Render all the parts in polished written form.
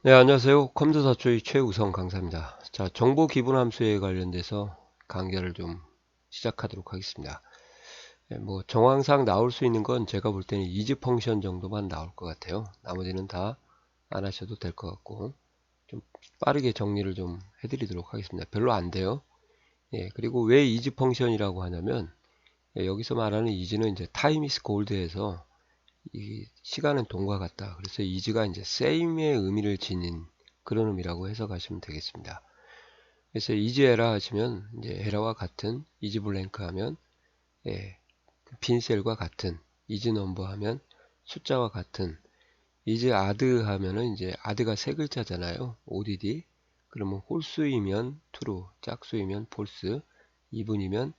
네, 안녕하세요. 컴퓨터 사초의 최우성 강사입니다. 자, 정보 기본 함수에 관련돼서 강좌를 좀 시작하도록 하겠습니다. 뭐 정황상 나올 수 있는 건 제가 볼 때는 이즈 펑션 정도만 나올 것 같아요. 나머지는 다 안 하셔도 될 것 같고, 좀 빠르게 정리를 좀 해드리도록 하겠습니다. 별로 안 돼요. 그리고 왜 이즈 펑션이라고 하냐면, 여기서 말하는 이즈는 이제 time is gold에서 이 시간은 동과 같다. 그래서 is가 이제 same의 의미를 지닌 그런 의미라고 해석하시면 되겠습니다. 그래서 is era 하시면 이제 era와 같은, is blank 하면 빈 셀과 같은, is number 하면 숫자와 같은, is odd 하면은 이제 odd가 세 글자잖아요. odd. 그러면 홀수이면 true, 짝수이면 false, 이분이면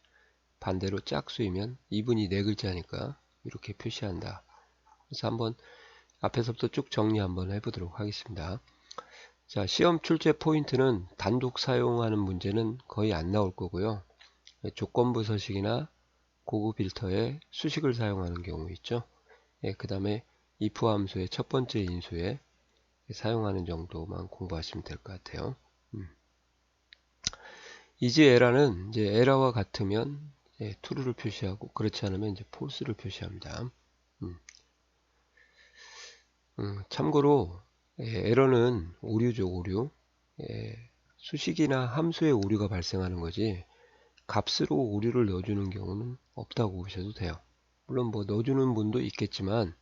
반대로 짝수이면 이분이 네 글자니까 이렇게 표시한다. 그래서 한번 앞에서부터 쭉 정리 한번 해보도록 하겠습니다. 자, 시험 출제 포인트는 단독 사용하는 문제는 거의 안 나올 거고요. 조건부 서식이나 고급 필터에 수식을 사용하는 경우 있죠. 그 다음에 if 함수의 첫 번째 인수에 사용하는 정도만 공부하시면 될 것 같아요. is era는 이제 era와 같으면 true를 표시하고 그렇지 않으면 이제 false를 표시합니다. 참고로 에러는 오류죠, 오류. 수식이나 함수의 오류가 발생하는 거지 값으로 오류를 넣어주는 경우는 없다고 보셔도 돼요. 물론 뭐 넣어주는 분도 있겠지만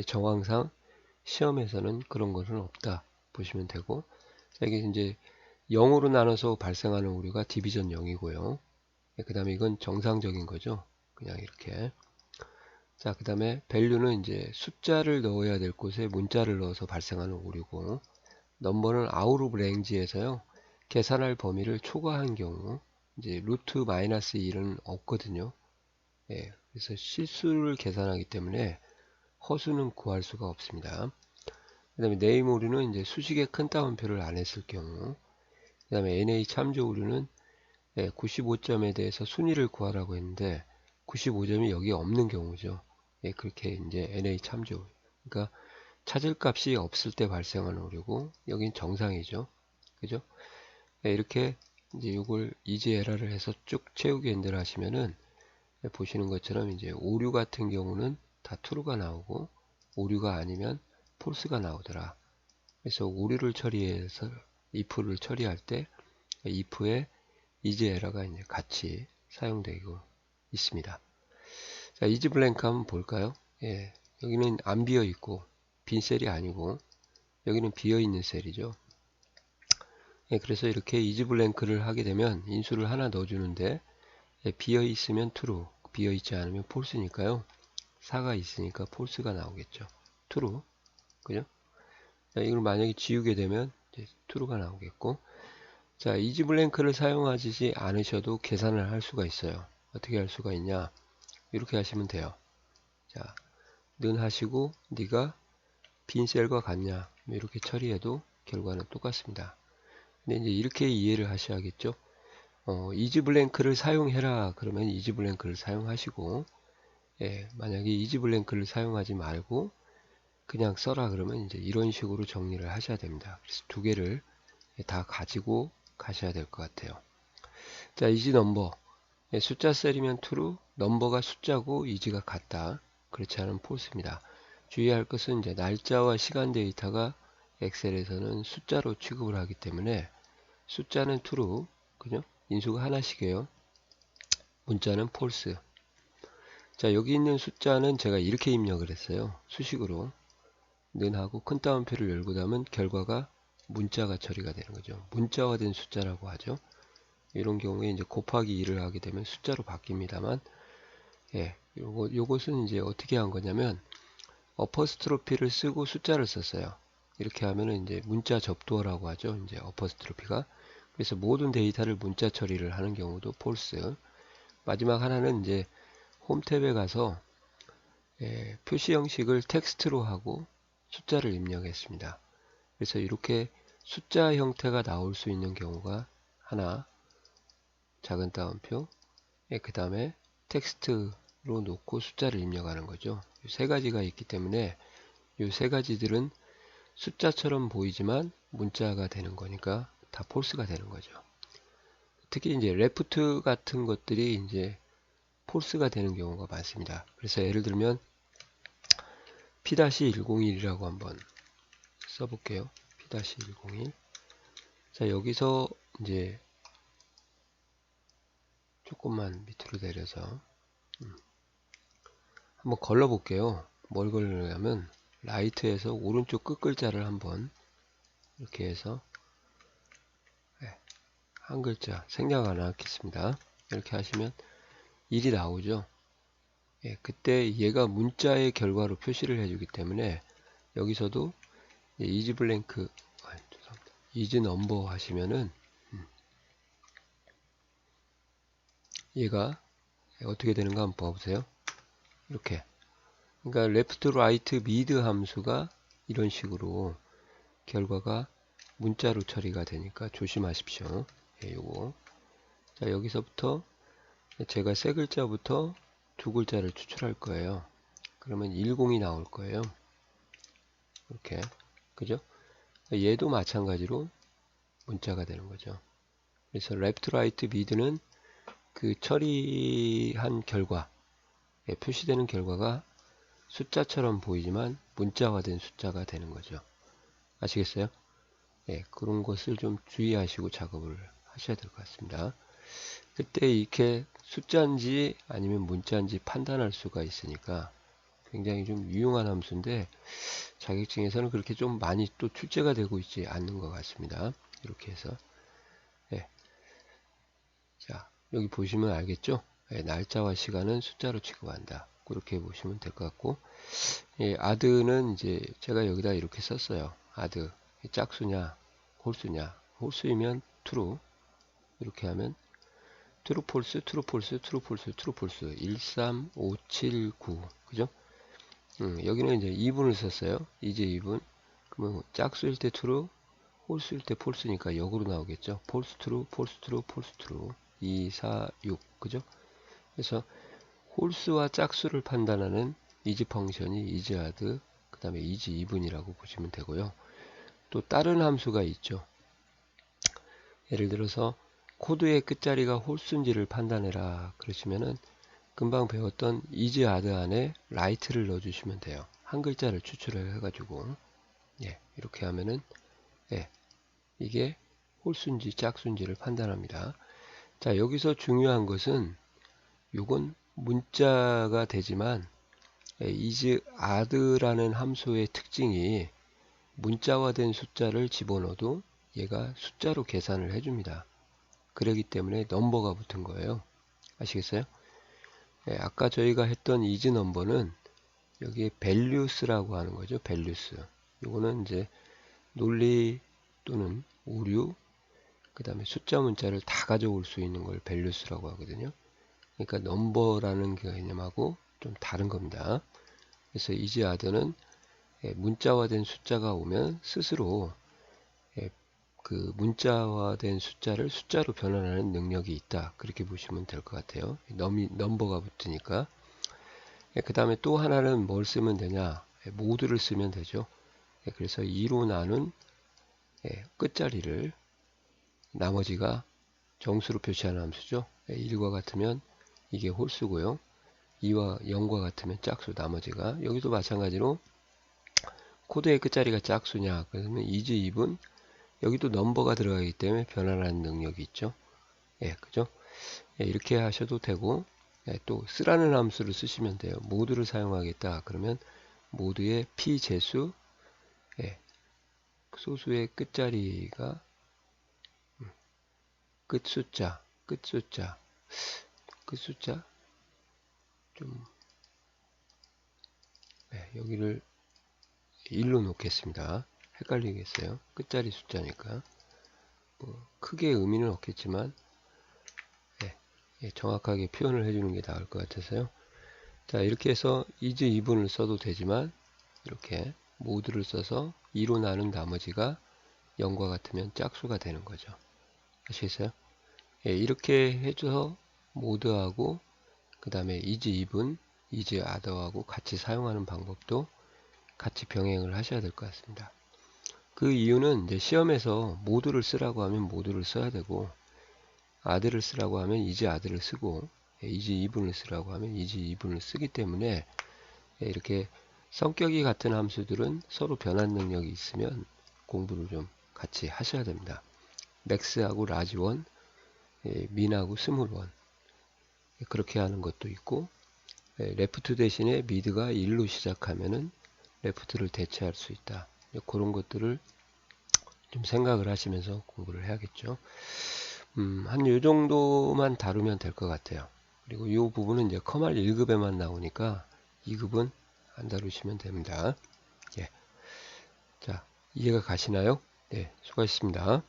정황상 시험에서는 그런 것은 없다 보시면 되고, 이게 이제 0으로 나눠서 발생하는 오류가 디비전 0이고요. 그 다음에 이건 정상적인 거죠. 그냥 이렇게. 자, 그 다음에 value는 이제 숫자를 넣어야 될 곳에 문자를 넣어서 발생하는 오류고, 넘버는 out of range에서요, 계산할 범위를 초과한 경우, 이제 루트 마이너스 1은 없거든요. 그래서 실수를 계산하기 때문에 허수는 구할 수가 없습니다. 그 다음에 네임 오류는 이제 수식에 큰 따옴표를 안 했을 경우, 그 다음에 NA 참조 오류는 95점에 대해서 순위를 구하라고 했는데 95점이 여기 없는 경우죠. 그렇게 이제 NA 참조. 그러니까 찾을 값이 없을 때 발생하는 오류고, 여긴 정상이죠. 그죠? 이렇게 이제 이걸 이지 에러를 해서 쭉 채우기 엔드를 하시면은 보시는 것처럼 이제 오류 같은 경우는 다 true가 나오고, 오류가 아니면 false가 나오더라. 그래서 오류를 처리해서 if를 처리할 때 if에 이지 에러가 이제 같이 사용되고 있습니다. 자, 이지 블랭크 한번 볼까요? 여기는 안 비어 있고 빈 셀이 아니고 여기는 비어 있는 셀이죠. 그래서 이렇게 이지 블랭크를 하게 되면 인수를 하나 넣어주는데 비어 있으면 true, 비어 있지 않으면 false니까요. 4가 있으니까 false가 나오겠죠. true, 그죠? 자, 이걸 만약에 지우게 되면 이제 true가 나오겠고, 자, 이지 블랭크를 사용하지 않으셔도 계산을 할 수가 있어요. 어떻게 할 수가 있냐? 이렇게 하시면 돼요. 자, 는 하시고 네가 빈 셀과 같냐? 이렇게 처리해도 결과는 똑같습니다. 근데 이제 이렇게 이해를 하셔야겠죠. 이지 블랭크를 사용해라 그러면 이지 블랭크를 사용하시고, 만약에 이지 블랭크를 사용하지 말고 그냥 써라 그러면 이제 이런 식으로 정리를 하셔야 됩니다. 그래서 두 개를 다 가지고 가셔야 될 것 같아요. 자, 이지 넘버. 숫자 셀이면 true, 넘버가 숫자고 이지가 같다. 그렇지 않으면 false입니다. 주의할 것은 이제 날짜와 시간 데이터가 엑셀에서는 숫자로 취급을 하기 때문에 숫자는 true, 그죠? 인수가 하나씩이에요. 문자는 false. 자, 여기 있는 숫자는 제가 이렇게 입력을 했어요. 수식으로. 는 하고 큰 따옴표를 열고 나면 결과가 문자가 처리가 되는 거죠. 문자화된 숫자라고 하죠. 이런 경우에 이제 곱하기 2를 하게 되면 숫자로 바뀝니다만, 요것은 이제 어떻게 한 거냐면, 어퍼스트로피를 쓰고 숫자를 썼어요. 이렇게 하면은 이제 문자 접두어라고 하죠. 이제 어퍼스트로피가. 그래서 모든 데이터를 문자 처리를 하는 경우도 false. 마지막 하나는 이제 홈 탭에 가서 표시 형식을 텍스트로 하고 숫자를 입력했습니다. 그래서 이렇게 숫자 형태가 나올 수 있는 경우가 하나, 작은 따옴표, 그 다음에 텍스트로 놓고 숫자를 입력하는 거죠. 세 가지가 있기 때문에 이 세 가지들은 숫자처럼 보이지만 문자가 되는 거니까 다 폴스가 되는 거죠. 특히 이제 레프트 같은 것들이 이제 폴스가 되는 경우가 많습니다. 그래서 예를 들면 P-101이라고 한번 써볼게요. P-101. 자, 여기서 이제 조금만 밑으로 내려서 한번 걸러 볼게요. 뭘 걸려냐면 라이트에서 오른쪽 끝 글자를 한번 이렇게 해서 한 글자 생략 안 하겠습니다. 이렇게 하시면 1이 나오죠. 그때 얘가 문자의 결과로 표시를 해주기 때문에 여기서도 is blank, is number 하시면은 얘가 어떻게 되는가 한번 봐보세요. 이렇게. 그러니까 left, right, mid 함수가 이런 식으로 결과가 문자로 처리가 되니까 조심하십시오. 요거. 자, 여기서부터 제가 세 글자부터 두 글자를 추출할 거예요. 그러면 10이 나올 거예요. 이렇게. 그죠? 얘도 마찬가지로 문자가 되는 거죠. 그래서 left, right, mid는 그 처리한 결과, 표시되는 결과가 숫자처럼 보이지만 문자화된 숫자가 되는 거죠. 아시겠어요? 그런 것을 좀 주의하시고 작업을 하셔야 될 것 같습니다. 그때 이렇게 숫자인지 아니면 문자인지 판단할 수가 있으니까 굉장히 좀 유용한 함수인데 자격증에서는 그렇게 좀 많이 또 출제가 되고 있지 않는 것 같습니다. 이렇게 해서 자, 여기 보시면 알겠죠? 날짜와 시간은 숫자로 취급한다. 그렇게 보시면 될 것 같고, 아드는 이제 제가 여기다 이렇게 썼어요. 아드 짝수냐, 홀수냐. 홀수이면 true. 이렇게 하면 true, false, true, false, true, false, true, false. 1, 3, 5, 7, 9. 그죠? 여기는 이제 2분을 썼어요. 이제 2분. 그러면 짝수일 때 true, 홀수일 때 false니까 역으로 나오겠죠. false, true, false, true, false, true. 2, 4, 6. 그죠? 그래서 홀수와 짝수를 판단하는 is 펑션이 is add, 그 다음에 is even이라고 보시면 되고요. 또 다른 함수가 있죠. 예를 들어서 코드의 끝자리가 홀수인지를 판단해라 그러시면은 금방 배웠던 is add 안에 right를 넣어주시면 돼요. 한 글자를 추출을 해가지고 이렇게 하면은 이게 홀수인지 짝수인지를 판단합니다. 자, 여기서 중요한 것은 요건 문자가 되지만 is add라는 함수의 특징이 문자화된 숫자를 집어넣어도 얘가 숫자로 계산을 해줍니다. 그러기 때문에 넘버가 붙은 거예요. 아시겠어요? 아까 저희가 했던 is 넘버는 여기에 values라고 하는 거죠. values. 요거는 이제 논리 또는 오류, 그 다음에 숫자 문자를 다 가져올 수 있는 걸 values라고 하거든요. 그러니까 넘버라는 개념하고 좀 다른 겁니다. 그래서 is add는 문자화된 숫자가 오면 스스로 그 문자화된 숫자를 숫자로 변환하는 능력이 있다. 그렇게 보시면 될 것 같아요. 넘버가 붙으니까. 그 다음에 또 하나는 뭘 쓰면 되냐? 모드를 쓰면 되죠. 그래서 2로 나눈 끝자리를 나머지가 정수로 표시하는 함수죠. 1과 같으면 이게 홀수고요. 2와 0과 같으면 짝수, 나머지가. 여기도 마찬가지로 코드의 끝자리가 짝수냐, 그러면 is even, 여기도 넘버가 들어가기 때문에 변환하는 능력이 있죠. 그죠? 이렇게 하셔도 되고, 또 쓰라는 함수를 쓰시면 돼요. 모드를 사용하겠다. 그러면 모드의 p 재수, 소수의 끝자리가 끝숫자 좀 여기를 1로 놓겠습니다. 헷갈리겠어요. 끝자리 숫자니까. 뭐 크게 의미는 없겠지만 정확하게 표현을 해주는 게 나을 것 같아서요. 자, 이렇게 해서 is even을 써도 되지만 이렇게 모드를 써서 2로 나눈 나머지가 0과 같으면 짝수가 되는 거죠. 아시겠어요? 이렇게 해줘서 모드하고 그 다음에 is even, is add하고 같이 사용하는 방법도 같이 병행을 하셔야 될 것 같습니다. 그 이유는 이제 시험에서 모두를 쓰라고 하면 모두를 써야 되고, 아들을 쓰라고 하면 이지 아들을 쓰고, 이지 이분을 쓰라고 하면 이지 이분을 쓰기 때문에 이렇게 성격이 같은 함수들은 서로 변환 능력이 있으면 공부를 좀 같이 하셔야 됩니다. 맥스하고 라지원, 민하고 스몰원, 그렇게 하는 것도 있고, 레프트 대신에 미드가 1로 시작하면은 레프트를 대체할 수 있다. 그런 것들을 좀 생각을 하시면서 공부를 해야겠죠. 한 요 정도만 다루면 될 것 같아요. 그리고 이 부분은 이제 커말 1급에만 나오니까 2급은 안 다루시면 됩니다. 예. 자, 이해가 가시나요? 네, 수고하셨습니다.